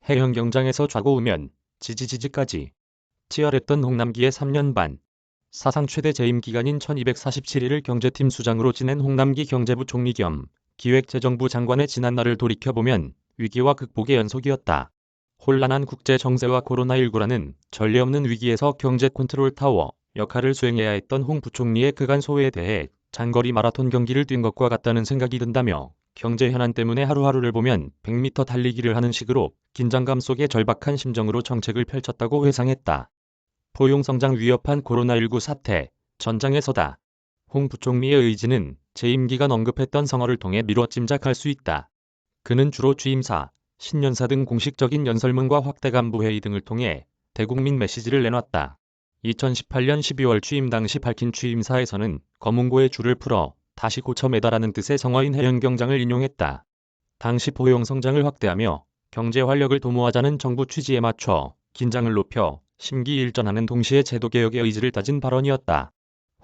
해형 경장에서 좌고우면 지지지지까지 치열했던 홍남기의 3년 반. 사상 최대 재임 기간인 1247일을 경제팀 수장으로 지낸 홍남기 경제부총리 겸 기획재정부 장관의 지난날을 돌이켜보면 위기와 극복의 연속이었다. 혼란한 국제 정세와 코로나19라는 전례 없는 위기에서 경제 컨트롤 타워 역할을 수행해야 했던 홍 부총리의 그간 소회에 대해 장거리 마라톤 경기를 뛴 것과 같다는 생각이 든다며 경제 현안 때문에 하루하루를 보면 100m 달리기를 하는 식으로 긴장감 속에 절박한 심정으로 정책을 펼쳤다고 회상했다. 포용성장 위협한 코로나19 사태, 전장에서다. 홍 부총리의 의지는 재임 기간 언급했던 성어를 통해 미뤄 짐작할 수 있다. 그는 주로 취임사, 신년사 등 공식적인 연설문과 확대 간부 회의 등을 통해 대국민 메시지를 내놨다. 2018년 12월 취임 당시 밝힌 취임사에서는 검은고의 줄을 풀어 다시 고쳐 매다라는 뜻의 성어인 해형경장을 인용했다. 당시 포용성장을 확대하며 경제 활력을 도모하자는 정부 취지에 맞춰 긴장을 높여 심기일전하는 동시에 제도개혁의 의지를 다진 발언이었다.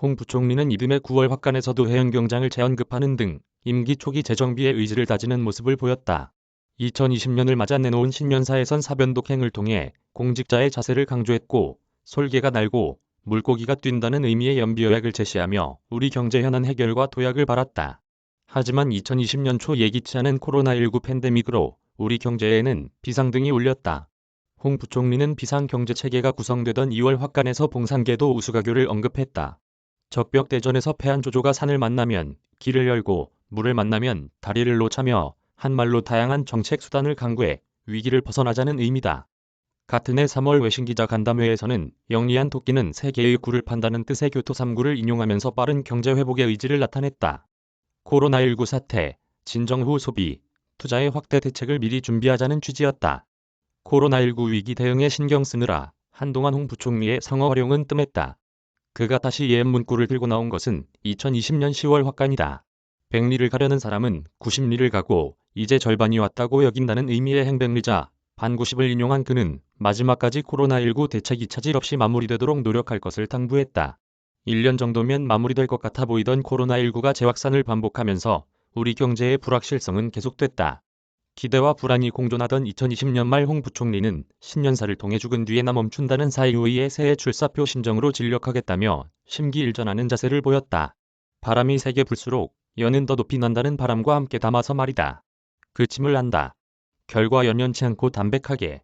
홍 부총리는 이듬해 9월 확간에서도 해형경장을 재언급하는 등 임기 초기 재정비의 의지를 다지는 모습을 보였다. 2020년을 맞아 내놓은 신년사에선 사변독행을 통해 공직자의 자세를 강조했고 솔개가 날고 물고기가 뛴다는 의미의 연비요약을 제시하며 우리 경제 현안 해결과 도약을 바랐다. 하지만 2020년 초 예기치 않은 코로나19 팬데믹으로 우리 경제에는 비상등이 울렸다. 홍 부총리는 비상경제체계가 구성되던 2월 확간에서 봉산궤도 우수가교를 언급했다. 적벽대전에서 패한조조가 산을 만나면 길을 열고 물을 만나면 다리를 놓자며 한말로 다양한 정책 수단을 강구해 위기를 벗어나자는 의미다. 같은 해 3월 외신기자 간담회에서는 영리한 토끼는 세 개의 굴을 판다는 뜻의 교토 3구를 인용하면서 빠른 경제 회복의 의지를 나타냈다. 코로나19 사태, 진정 후 소비, 투자의 확대 대책을 미리 준비하자는 취지였다. 코로나19 위기 대응에 신경 쓰느라 한동안 홍 부총리의 성어 활용은 뜸했다. 그가 다시 옛 문구를 들고 나온 것은 2020년 10월 확간이다. 100리를 가려는 사람은 90리를 가고 이제 절반이 왔다고 여긴다는 의미의 행백리자 반90을 인용한 그는 마지막까지 코로나19 대책이 차질 없이 마무리되도록 노력할 것을 당부했다. 1년 정도면 마무리될 것 같아 보이던 코로나19가 재확산을 반복하면서 우리 경제의 불확실성은 계속됐다. 기대와 불안이 공존하던 2020년 말 홍 부총리는 신년사를 통해 죽은 뒤에나 멈춘다는 사이오이의 새해 출사표 신정으로 진력하겠다며 심기일전하는 자세를 보였다. 바람이 세게 불수록 연은 더 높이 난다는 바람과 함께 담아서 말이다. 그침을 한다. 결과 연연치 않고 담백하게.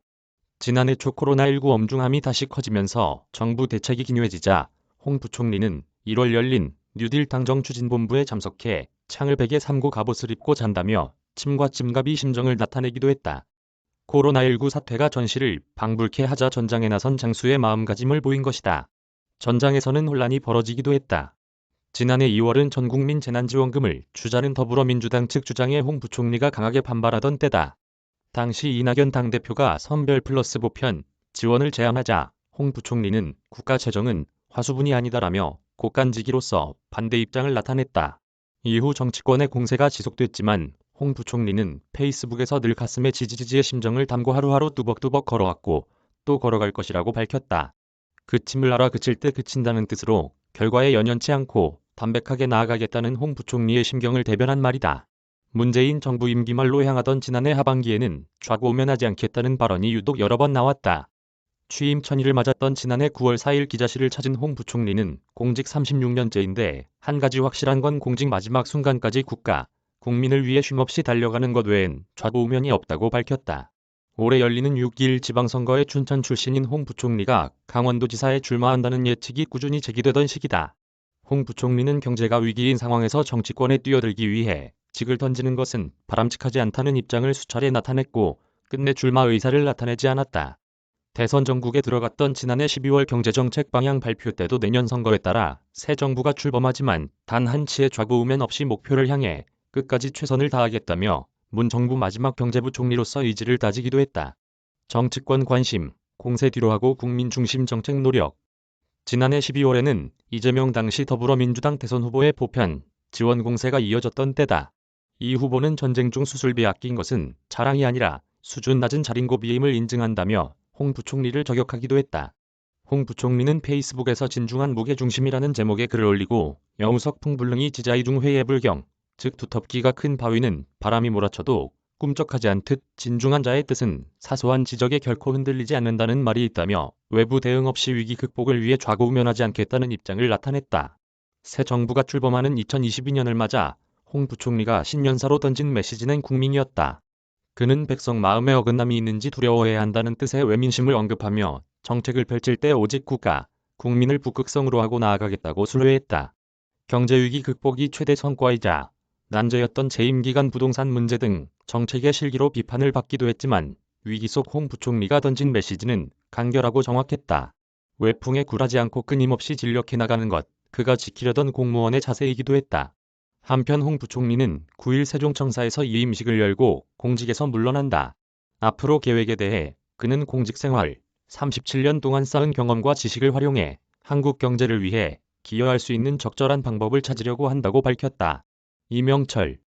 지난해 초 코로나19 엄중함이 다시 커지면서 정부 대책이 기묘해지자 홍 부총리는 1월 열린 뉴딜 당정추진본부에 참석해 창을 베개 삼고 갑옷을 입고 잔다며 침과 찜갑이 심정을 나타내기도 했다. 코로나19 사태가 전시를 방불케 하자 전장에 나선 장수의 마음가짐을 보인 것이다. 전장에서는 혼란이 벌어지기도 했다. 지난해 2월은 전국민 재난지원금을 주자는 더불어민주당 측 주장에 홍 부총리가 강하게 반발하던 때다. 당시 이낙연 당대표가 선별 플러스 보편 지원을 제안하자 홍 부총리는 국가 재정은 화수분이 아니다라며 곡간지기로서 반대 입장을 나타냈다. 이후 정치권의 공세가 지속됐지만 홍 부총리는 페이스북에서 늘 가슴에 지지지지의 심정을 담고 하루하루 뚜벅뚜벅 걸어왔고 또 걸어갈 것이라고 밝혔다. 그침을 알아 그칠 때 그친다는 뜻으로 결과에 연연치 않고 담백하게 나아가겠다는 홍 부총리의 심경을 대변한 말이다. 문재인 정부 임기 말로 향하던 지난해 하반기에는 좌고우면하지 않겠다는 발언이 유독 여러 번 나왔다. 취임 1000일을 맞았던 지난해 9월 4일 기자실을 찾은 홍 부총리는 공직 36년째인데 한 가지 확실한 건 공직 마지막 순간까지 국가, 국민을 위해 쉼없이 달려가는 것 외엔 좌고우면이 없다고 밝혔다. 올해 열리는 6.2 지방선거에 춘천 출신인 홍 부총리가 강원도지사에 출마한다는 예측이 꾸준히 제기되던 시기다. 홍 부총리는 경제가 위기인 상황에서 정치권에 뛰어들기 위해 직을 던지는 것은 바람직하지 않다는 입장을 수차례 나타냈고 끝내 출마 의사를 나타내지 않았다. 대선 전국에 들어갔던 지난해 12월 경제정책 방향 발표 때도 내년 선거에 따라 새 정부가 출범하지만 단 한치의 좌고우면 없이 목표를 향해 끝까지 최선을 다하겠다며 문 정부 마지막 경제부총리로서 의지를 다지기도 했다. 정치권 관심, 공세 뒤로하고 국민 중심 정책 노력. 지난해 12월에는 이재명 당시 더불어민주당 대선 후보의 보편, 지원 공세가 이어졌던 때다. 이 후보는 전쟁 중 수술비 아낀 것은 자랑이 아니라 수준 낮은 자린고비임을 인증한다며 홍 부총리를 저격하기도 했다. 홍 부총리는 페이스북에서 진중한 무게중심이라는 제목의 글을 올리고 여우석 풍불능이 지자이 중 회의 불경, 즉 두텁기가 큰 바위는 바람이 몰아쳐도 꿈쩍하지 않듯 진중한 자의 뜻은 사소한 지적에 결코 흔들리지 않는다는 말이 있다며 외부 대응 없이 위기 극복을 위해 좌고우면하지 않겠다는 입장을 나타냈다. 새 정부가 출범하는 2022년을 맞아 홍 부총리가 신년사로 던진 메시지는 국민이었다. 그는 백성 마음에 어긋남이 있는지 두려워해야 한다는 뜻의 외민심을 언급하며 정책을 펼칠 때 오직 국가, 국민을 북극성으로 하고 나아가겠다고 순회했다. 경제위기 극복이 최대 성과이자 난제였던 재임기간 부동산 문제 등 정책의 실기로 비판을 받기도 했지만 위기 속 홍 부총리가 던진 메시지는 간결하고 정확했다. 외풍에 굴하지 않고 끊임없이 진력해 나가는 것, 그가 지키려던 공무원의 자세이기도 했다. 한편 홍 부총리는 9일 세종청사에서 이임식을 열고 공직에서 물러난다. 앞으로 계획에 대해 그는 공직생활 37년 동안 쌓은 경험과 지식을 활용해 한국 경제를 위해 기여할 수 있는 적절한 방법을 찾으려고 한다고 밝혔다. 이명철